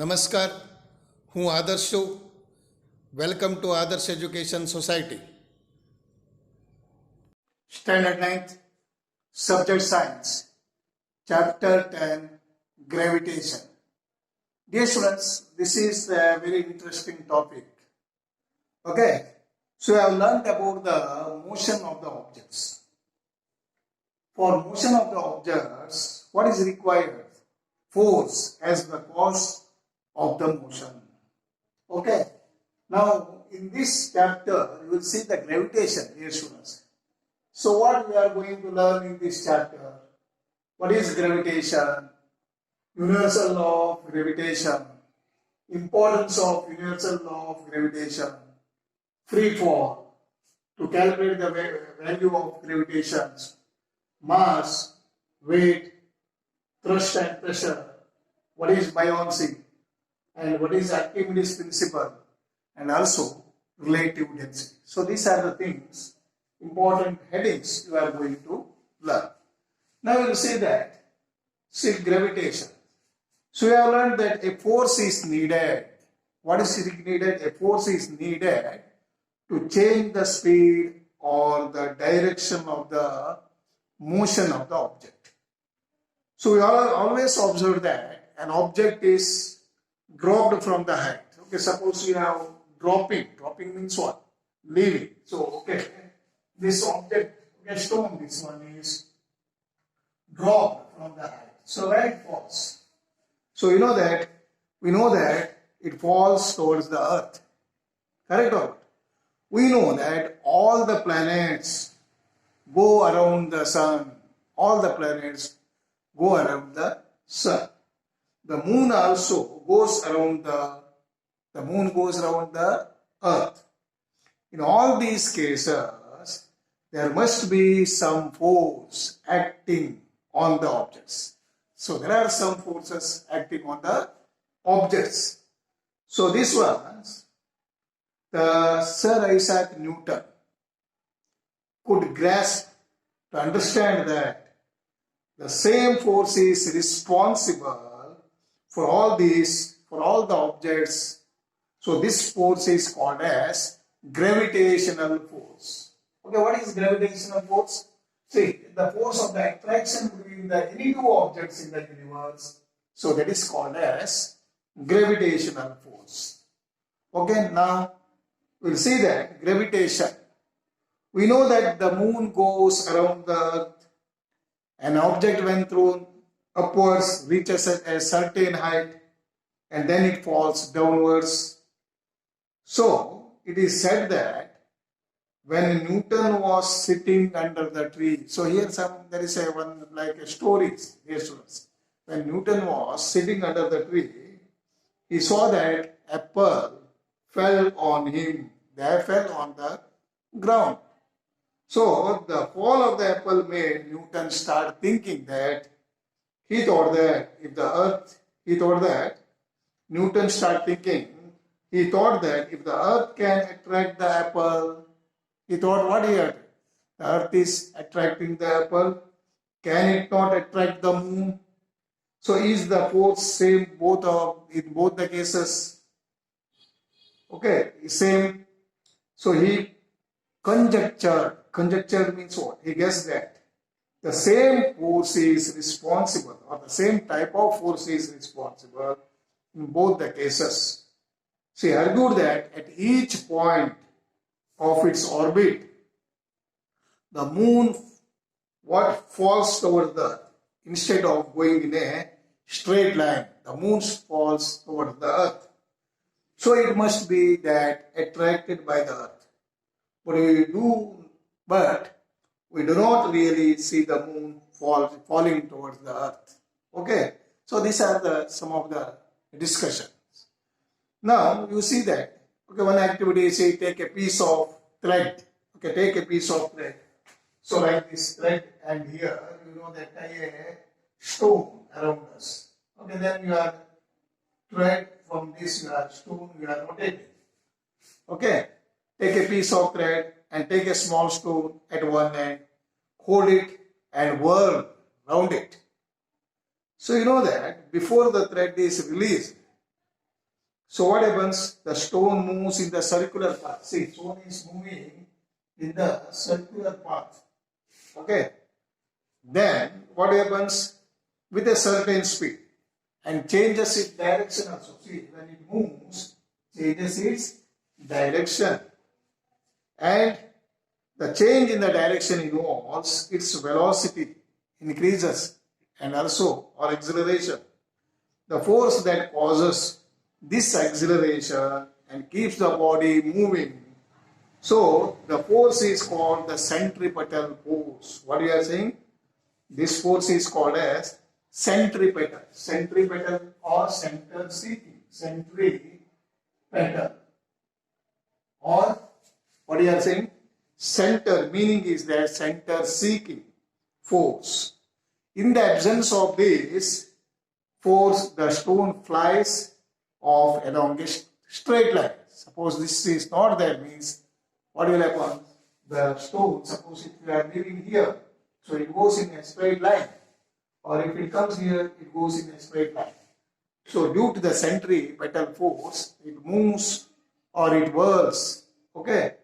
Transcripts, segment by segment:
નમસ્કાર, હું આદર્શ છું. વેલકમ ટુ આદર્શ education society. Standard 9th, Subject Science, Chapter 10, Gravitation. Dear students, this is a very interesting topic. Okay, so I have learned about the motion of the objects. For motion of the objects, what is required? Force as the cause of the motion. Okay. Now, in this chapter, you will see the gravitation, dear students. So, what we are going to learn in this chapter? What is gravitation? Universal law of gravitation. Importance of universal law of gravitation. Free fall. To calculate the value of gravitation. Mass, weight, thrust and pressure. What is buoyancy? And what is Archimedes principle, and also relative density. So these are the things, important headings you are going to learn. Now you will see that, see gravitation. So we have learned that a force is needed. What is needed? A force is needed to change the speed or the direction of the motion of the object. So we always observe that an object is dropped from the height. Okay, suppose we have dropping. Dropping means what? Leaving. So, okay, this object, okay, stone, this one is dropped from the height. So, where it falls? So, we know that it falls towards the earth. Correct or not? We know that all the planets go around the sun. All the planets go around the sun. The moon also goes around the moon goes around the earth. In all these cases, there must be some force acting on the objects. So there are some forces acting on the objects. So this was the Sir Isaac Newton could grasp to understand that the same force is responsible for all the objects. So this force is called as gravitational force. Okay, what is gravitational force? See, the force of the attraction between the any two objects in the universe. So that is called as gravitational force. Okay, now we'll see that gravitation. We know that the moon goes around the earth. An object when thrown upwards reaches a certain height and then it falls downwards. So it is said that when Newton was sitting under the tree, so here there is one like a story, dear students. When Newton was sitting under the tree, he saw that a pearl fell on him. They fell on the ground. So the fall of the apple made Newton start thinking that Newton started thinking, he thought that if the earth can attract the apple, he thought what he had? The earth is attracting the apple, can it not attract the moon? So is the force same in both the cases? Okay, same. So he conjectured means what? He guessed that the same force is responsible, or the same type of force is responsible in both the cases. So he argued that at each point of its orbit, the moon falls towards the earth. Instead of going in a straight line, the moon falls towards the earth. So it must be that attracted by the earth. But we do not really see the moon falling towards the earth. Okay, so these are some of the discussions. Now you see that, okay, one activity is say take a piece of thread. Okay, take a piece of thread. So like this thread, and here you know that tie a stone around us. Okay, then you are thread from this stone you are rotating. Okay, take a piece of thread and take a small stone at one end, hold it and whirl round it. So you know that before the thread is released, So what happens? The stone moves in the circular path. See, stone is moving in the circular path. Okay. Then what happens with a certain speed and changes its direction also. See, when it moves, changes its direction. And the change in the direction involves its velocity increases and also or acceleration. The force that causes this acceleration and keeps the body moving. So the force is called the centripetal force. What you are saying? This force is called as centripetal. Centripetal or center seeking. Centripetal. Or what you are saying? Center, meaning is that center seeking force. In the absence of this force, the stone flies off along a straight line. Suppose this is not there, means what will happen? The stone, suppose if you are living here, so it goes in a straight line. Or if it comes here, it goes in a straight line. So due to the centripetal force, it moves or it whirls. Okay.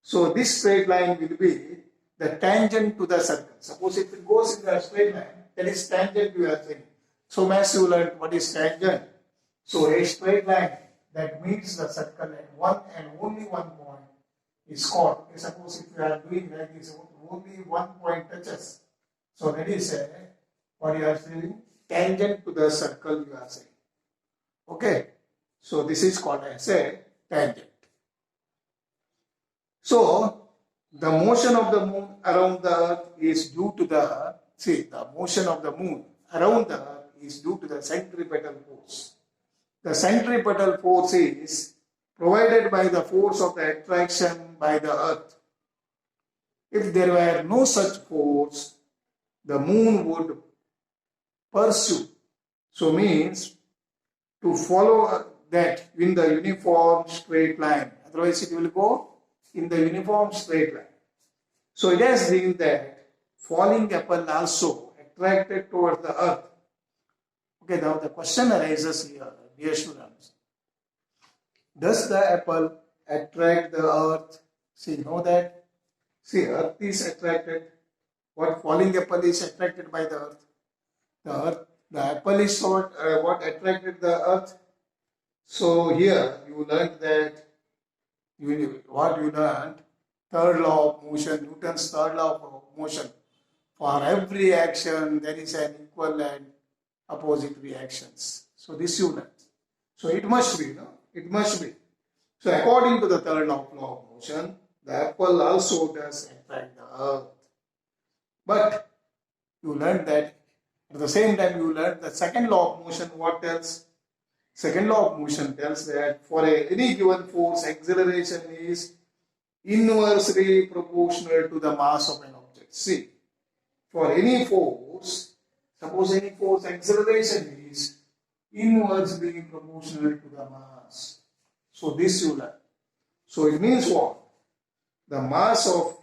So this straight line will be the tangent to the circle. Suppose if it goes in the straight line, that is tangent you are saying. So mass you learned what is tangent. So a straight line that meets the circle at one and only one point is called. Okay, suppose if you are doing like this, only one point touches. So that is what you are saying, tangent to the circle you are saying. Okay. So this is called as a tangent. So the motion of the moon around the earth is due to the motion of the moon around the earth is due to the centripetal force. The centripetal force is provided by the force of the attraction by the earth. If there were no such force, the moon would pursue. So means to follow that in the uniform straight line. Otherwise it will go in the uniform straight line. So it has been that falling apple also attracted towards the earth. Okay, now the question arises here, dear students. Does the apple attract the earth? See, know that? See, earth is attracted. What falling apple is attracted by the earth? The apple is what attracted the earth. So here you learned that what you learned, third law of motion, Newton's third law of motion. For every action, there is an equal and opposite reactions. So this you learned. So it must be, no? It must be. So according to the third law of motion, the apple also does attract the earth. But you learned that at the same time you learned the second law of motion. What tells? Second law of motion tells that for any given force, acceleration is inversely proportional to the mass of an object. See, for any force, suppose any force, acceleration is inversely proportional to the mass. So this you learn. So it means what? The mass of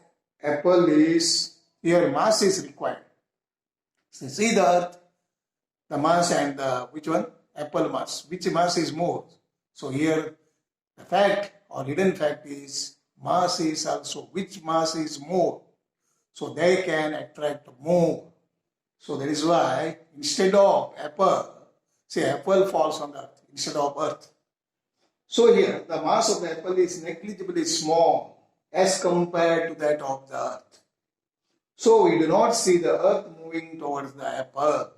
apple is, here mass is required. So see the earth, the mass and the, which one? Apple mass. Which mass is more? So here the fact or hidden fact is mass is also, which mass is more? So they can attract more. So that is why instead of apple, say apple falls on earth instead of earth. So here the mass of the apple is negligibly small as compared to that of the earth. So we do not see the earth moving towards the apple.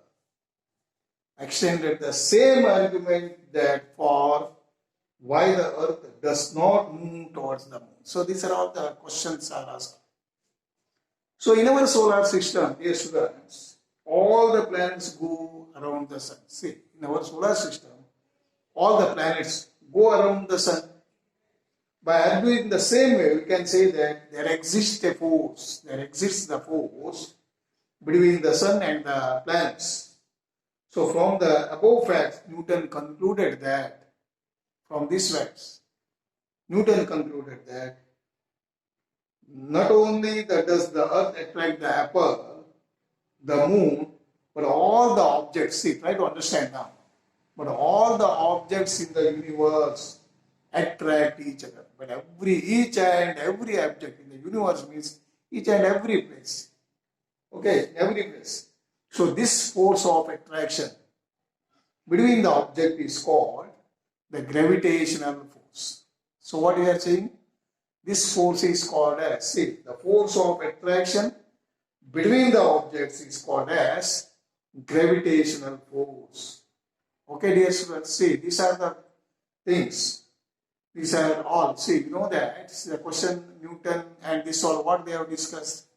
Extended the same argument that for why the earth does not move towards the moon. So these are all the questions are asked. So in our solar system, dear students, all the planets go around the sun. See, in our solar system, all the planets go around the sun. By arguing the same way, we can say that there exists a force, there exists the force between the sun and the planets. So from the above facts, Newton concluded that, from these facts, Newton concluded that not only does the earth attract the apple, the moon, but all the objects. See, try to understand now. But all the objects in the universe attract each other. But each and every object in the universe means each and every place. Okay, every place. So this force of attraction between the object is called the gravitational force. So what we are saying? This force is called as, see, the force of attraction between the objects is called as gravitational force. Okay, dear students, see, these are the things. These are all. See, you know that the question Newton and this all what they have discussed.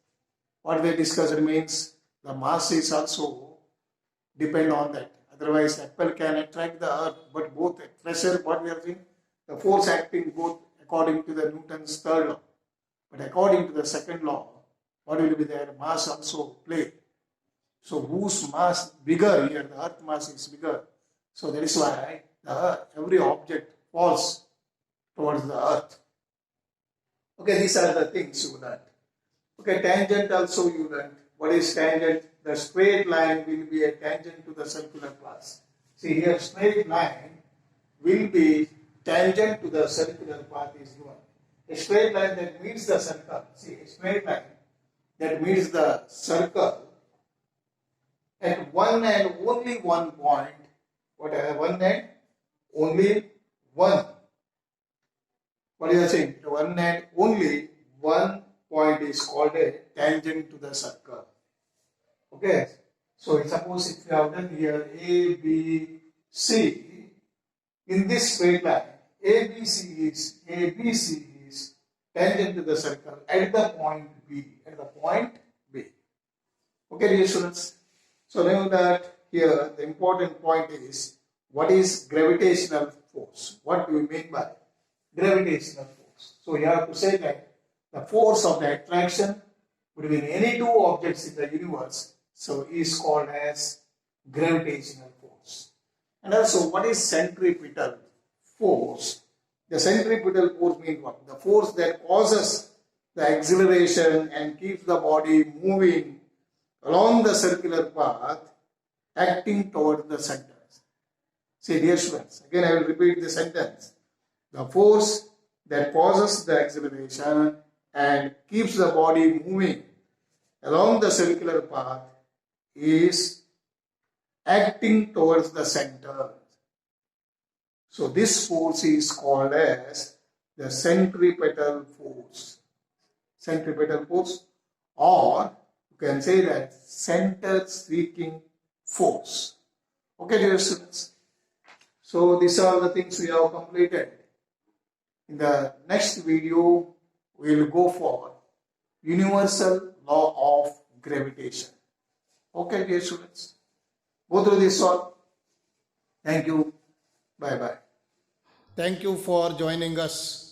What they discussed means the mass is also depend on that. Otherwise, apple can attract the earth, but both pressure, what we are saying, the force acting both according to the Newton's third law. But according to the second law, what will be there? Mass also play. So whose mass bigger here? The earth mass is bigger. So that is why every object falls towards the earth. Okay, these are the things you learned. Okay, tangent also you learned. What is tangent? The straight line will be a tangent to the circular path. See here, straight line will be tangent to the circular path is given. A straight line that meets the circle. See, a straight line that meets the circle at one and only one point. What I have one and only one. What is I saying? One and only one point is called a tangent to the circle. Okay. So suppose if you have done here A, B, C, in this straight line, ABC is tangent to the circle at the point B. At the point B. Okay, dear students. So remember that here the important point is what is gravitational force? What do we mean by gravitational force? So you have to say that the force of the attraction between any two objects in the universe is called as gravitational force. And also what is centripetal force? The centripetal force means what? The force that causes the acceleration and keeps the body moving along the circular path acting toward the center. See, dear students, again I will repeat the sentence. The force that causes the acceleration and keeps the body moving along the circular path is acting towards the center. So this force is called as the centripetal force. Centripetal force, or you can say that center seeking force. Okay, dear students. So these are the things we have completed. In the next video, we will go for universal law of gravitation. Okay, dear students. Go through this all. Thank you. Bye-bye. Thank you for joining us.